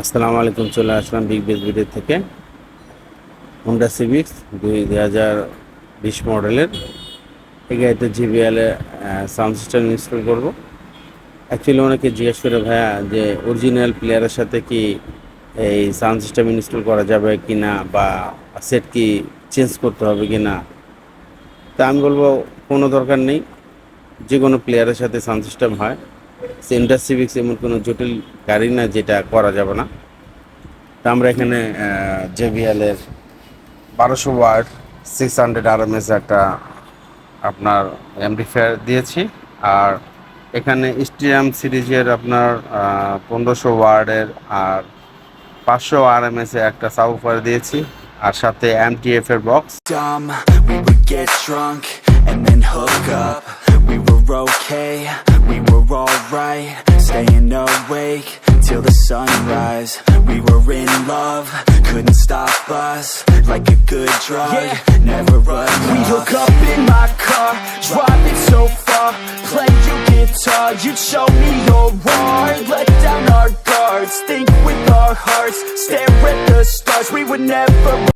আসসালামু আলাইকুম। চলে আসলাম বিগ বেস ভিডিও থেকে। হোন্ডা সিভিক্স 2020 মডেলের এই গাড়িতে জিবিএল সাউন্ড সিস্টেম ইনস্টল করব। অ্যাকচুয়ালি অনেকে জিজ্ঞেস করে, ভাইয়া যে অরিজিনাল প্লেয়ারের সাথে কি এই সাউন্ড সিস্টেম ইনস্টল করা যাবে কি না, বা সেট কি চেঞ্জ করতে হবে কি না। তা আমি বলবো কোনো দরকার নেই, যে কোনো প্লেয়ারের সাথে সাউন্ড সিস্টেম হয়। হোন্ডা সিভিক্স এমন কোনো জটিল গাড়ি না যেটা করা যাবে না। তা আমরা এখানে জেবিএল এর 1200 ওয়াট 600 RMS একটা আপনার অ্যাম্পলিফায়ার দিয়েছি। আর এখানে স্টিয়াম সিরিজের আপনার 1500 ওয়াটের আর 500 RMS এর একটা সাবউফার দিয়েছি, আর সাথে MTF এর box. We would get drunk and then hook up. We were okay, we were alright, staying awake till the sunrise. We were in love, couldn't stop us, like a good drug, never enough. We hook up in my car, driving so far, play you guitar, you'd show me your art, let down our guards, think with our hearts, stare at the stars, we would never